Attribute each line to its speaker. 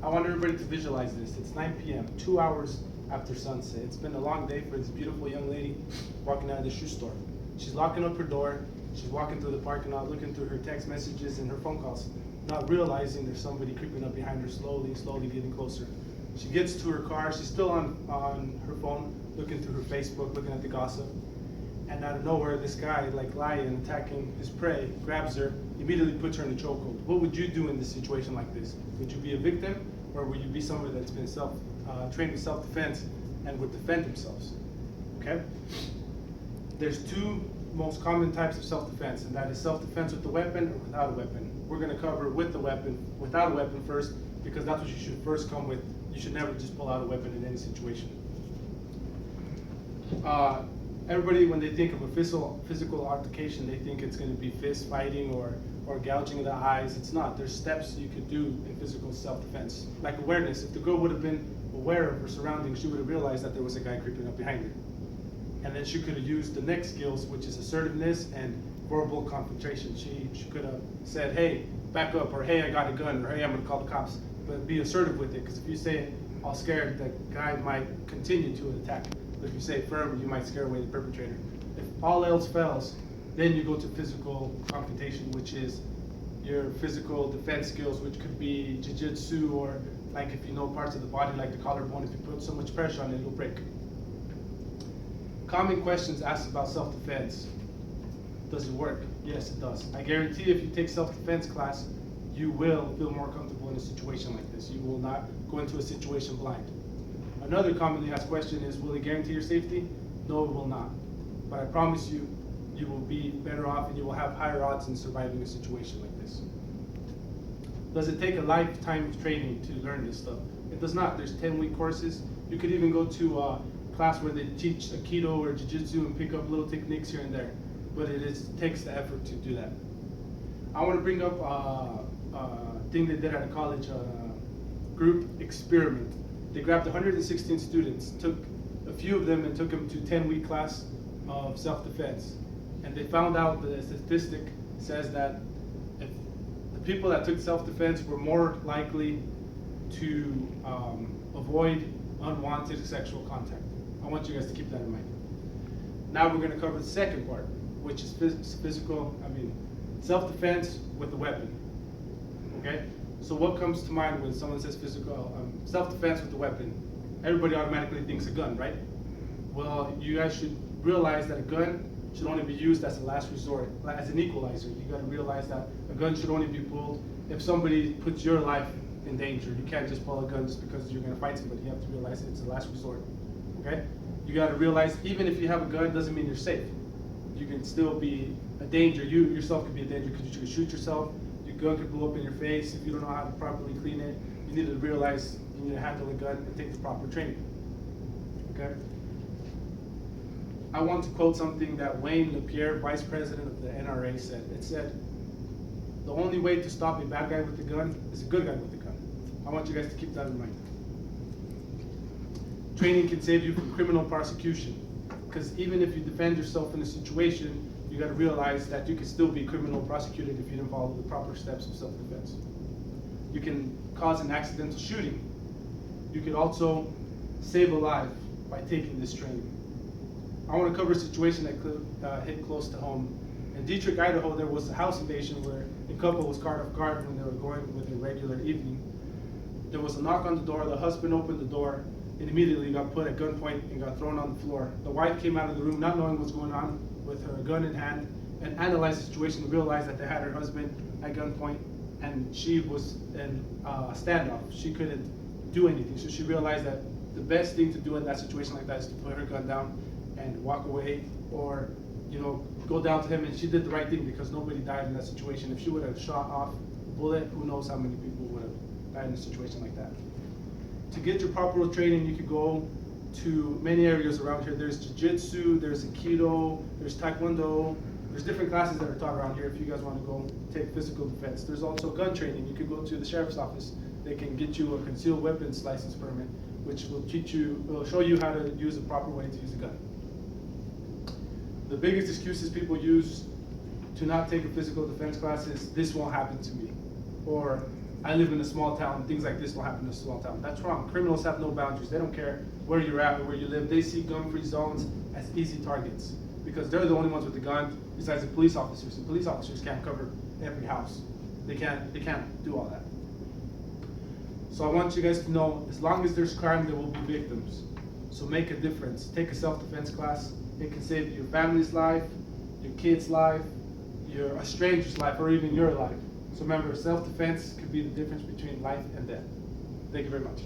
Speaker 1: I want everybody to visualize this. It's 9 p.m., 2 hours after sunset. It's been a long day for this beautiful young lady walking out of the shoe store. She's locking up her door. She's walking through the parking lot, looking through her text messages and her phone calls, not realizing there's somebody creeping up behind her, slowly getting closer. She gets to her car. She's still on her phone, looking through her Facebook, looking at the gossip. And out of nowhere, this guy, like lion attacking his prey, grabs her, immediately puts her in a chokehold. What would you do in this situation like this? Would you be a victim, or would you be somebody that's been trained in self-defense and would defend themselves? Okay? There's two most common types of self-defense, and that is self-defense with a weapon or without a weapon. We're going to cover with the weapon, without a weapon first, because that's what you should first come with. You should never just pull out a weapon in any situation. Everybody, when they think of a physical altercation, they think it's going to be fist fighting or gouging the eyes. It's not. There's steps you could do in physical self-defense, like awareness. If the girl would have been aware of her surroundings, she would have realized that there was a guy creeping up behind her. And then she could have used the next skills, which is assertiveness and verbal confrontation. She could have said, hey, back up, or hey, I got a gun, or hey, I'm going to call the cops. But be assertive with it, because if you say it all scared, the guy might continue to attack. But if you say it firm, you might scare away the perpetrator. If all else fails, then you go to physical confrontation, which is your physical defense skills, which could be jiu-jitsu, or like if you know parts of the body, like the collarbone, if you put so much pressure on it, it'll break. Common questions asked about self-defense. Does it work? Yes, it does. I guarantee if you take self-defense class, you will feel more comfortable in a situation like this. You will not go into a situation blind. Another commonly asked question is, will it guarantee your safety? No, it will not. But I promise you, you will be better off and you will have higher odds in surviving a situation like this. Does it take a lifetime of training to learn this stuff? It does not. There's 10-week courses. You could even go to a class where they teach Aikido or Jiu-Jitsu and pick up little techniques here and there. But it takes the effort to do that. I want to bring up a thing they did at a college group experiment. They grabbed 116 students, took a few of them and took them to 10-week class of self-defense. And they found out that the statistic says that if the people that took self-defense were more likely to avoid unwanted sexual contact. I want you guys to keep that in mind. Now we're going to cover the second part, which is self-defense with a weapon. Okay? So what comes to mind when someone says self-defense with a weapon? Everybody automatically thinks a gun, right? Well, you guys should realize that a gun should only be used as a last resort, as an equalizer. You got to realize that a gun should only be pulled if somebody puts your life in danger. You can't just pull a gun just because you're going to fight somebody. You have to realize it's a last resort. Okay? You got to realize even if you have a gun, doesn't mean you're safe. You can still be a danger. You yourself could be a danger because you could shoot yourself. Your gun could blow up in your face if you don't know how to properly clean it. You need to realize you need to handle a gun and take the proper training. Okay? I want to quote something that Wayne LaPierre, vice president of the NRA, said. It said, the only way to stop a bad guy with a gun is a good guy with a gun. I want you guys to keep that in mind. Training can save you from criminal prosecution, because even if you defend yourself in a situation, you got to realize that you can still be criminal prosecuted if you didn't follow the proper steps of self-defense. You can cause an accidental shooting. You could also save a life by taking this training. I want to cover a situation that hit close to home. In Detroit, Idaho, there was a house invasion where a couple was caught off guard when they were going with a regular evening. There was a knock on the door. The husband opened the door and immediately got put at gunpoint and got thrown on the floor. The wife came out of the room not knowing what's going on with her gun in hand and analyzed the situation and realized that they had her husband at gunpoint and she was in a standoff. She couldn't do anything. So she realized that the best thing to do in that situation like that is to put her gun down and walk away, or go down to him. And she did the right thing because nobody died in that situation. If she would have shot off a bullet, who knows how many people would have died in a situation like that. To get your proper training, you could go to many areas around here. There's Jiu-Jitsu, there's Aikido, there's Taekwondo. There's different classes that are taught around here if you guys want to go take physical defense. There's also gun training. You could go to the sheriff's office. They can get you a concealed weapons license permit, which will show you how to use a proper way to use a gun. The biggest excuses people use to not take a physical defense class is, this won't happen to me, or I live in a small town, things like this will happen in a small town. That's wrong. Criminals have no boundaries. They don't care where you're at or where you live. They see gun-free zones as easy targets because they're the only ones with the gun besides the police officers. The police officers can't cover every house. They can't do all that. So I want you guys to know, as long as there's crime, there will be victims. So make a difference. Take a self-defense class. It can save your family's life, your kid's life, a stranger's life, or even your life. So remember, self-defense could be the difference between life and death. Thank you very much.